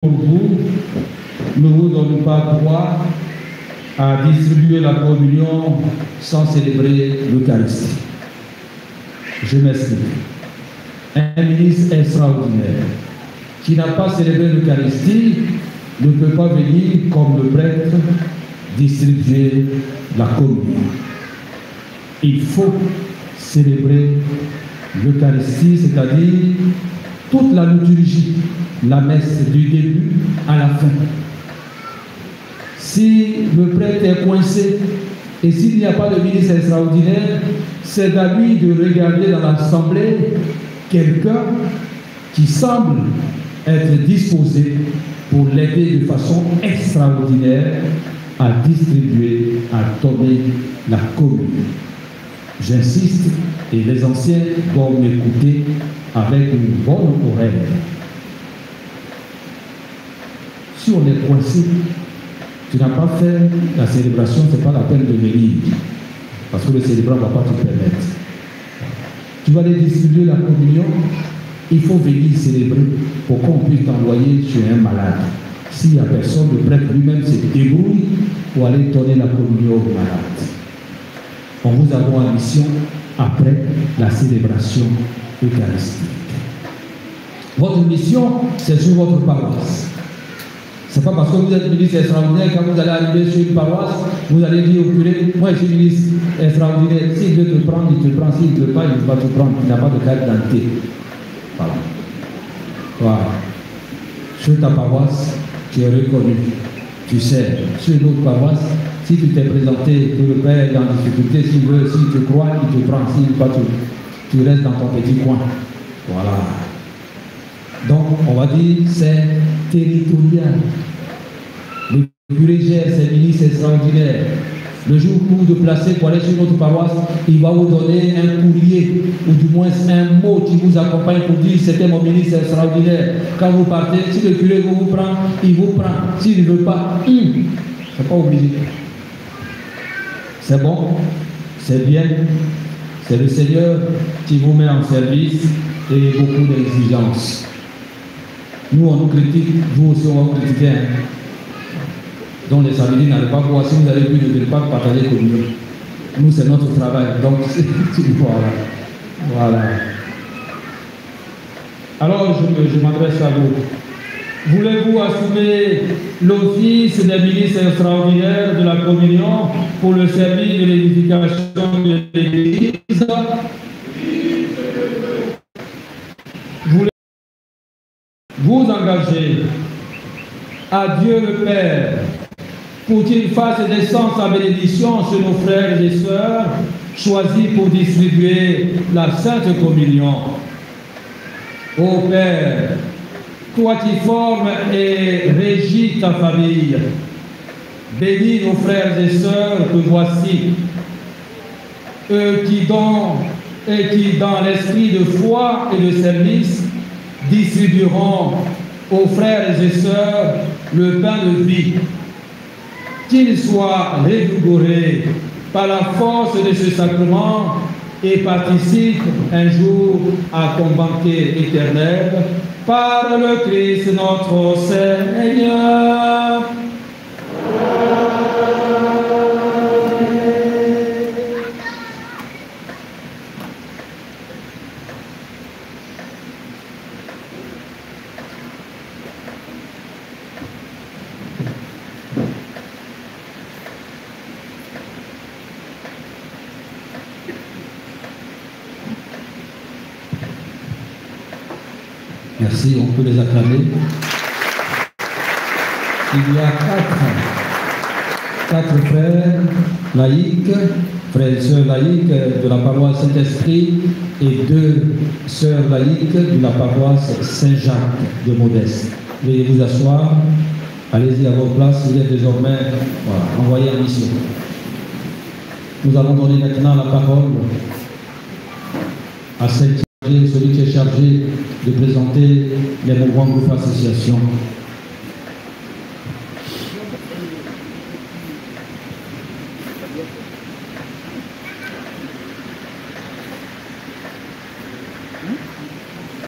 pour vous ne vous donne pas droit à distribuer la communion sans célébrer l'Eucharistie. Je m'explique. Un ministre extraordinaire qui n'a pas célébré l'Eucharistie ne peut pas venir comme le prêtre distribuer la communion. Il faut célébrer l'Eucharistie, c'est-à-dire toute la liturgie, la messe du début à la fin. Si le prêtre est coincé et s'il n'y a pas de ministre extraordinaire, c'est à lui de regarder dans l'assemblée quelqu'un qui semble être disposé pour l'aider de façon extraordinaire à distribuer, à donner la communion. J'insiste, et les anciens doivent m'écouter avec une bonne oreille. Si on est coincé, tu n'as pas fait la célébration, ce n'est pas la peine de venir, parce que le célébrant ne va pas te permettre. Tu vas aller distribuer la communion, il faut venir célébrer pour qu'on puisse t'envoyer chez un malade. S'il n'y a personne, le prêtre lui-même se débrouille pour aller donner la communion au malade. On vous a en mission après la célébration eucharistique. Votre mission, c'est sur votre paroisse. Ce n'est pas parce que vous êtes ministre extraordinaire, quand vous allez arriver sur une paroisse, vous allez dire au curé, moi je suis ministre extraordinaire, s'il veut te prendre, il te prend, s'il ne veut pas, il va te prendre, il n'a pas de carte d'identité. Voilà. Voilà. Sur ta paroisse, tu es reconnu, tu sais. Sur une autre paroisse, si tu t'es présenté, que le père est dans la difficulté, s'il veut, s'il te croit, il te prend, s'il ne veut pas, tu restes dans ton petit coin. Voilà. Donc, on va dire, c'est territorial. Le curé gère ses ministres extraordinaires. Le jour où vous vous déplacez pour aller sur notre paroisse, il va vous donner un courrier, ou du moins un mot qui vous accompagne pour dire c'était mon ministre extraordinaire. Quand vous partez, si le curé vous prend, il vous prend. S'il ne veut pas, c'est pas obligé. C'est bon, c'est bien. C'est le Seigneur qui vous met en service et beaucoup d'exigences. Nous, on nous critique, vous aussi, on va vous critiquer. Donc, les samedis n'allez pas voir, si vous avez plus de pas partager comme nous. Nous, c'est notre travail. Donc, voilà. Voilà. Alors, je m'adresse à vous. Voulez-vous assumer l'office des ministres extraordinaires de la communion pour le service de l'édification de l'Église? Vous engager à Dieu le Père pour qu'il fasse descendre sa bénédiction sur nos frères et sœurs choisis pour distribuer la Sainte Communion. Ô Père, toi qui formes et régis ta famille, bénis nos frères et sœurs que voici, eux qui dans l'esprit de foi et de service distribueront aux frères et sœurs le pain de vie, qu'ils soient revigorés par la force de ce sacrement et participent un jour à ton banquet éternel par le Christ notre Seigneur. Merci, on peut les acclamer. Il y a quatre frères laïcs, frères et sœurs laïcs de la paroisse Saint-Esprit et 2 sœurs laïques de la paroisse Saint-Jacques de Modeste. Veuillez vous asseoir, allez-y à votre place, vous êtes désormais envoyés en mission. Nous allons donner maintenant la parole à celui qui est chargé de présenter les mouvements de groupe association.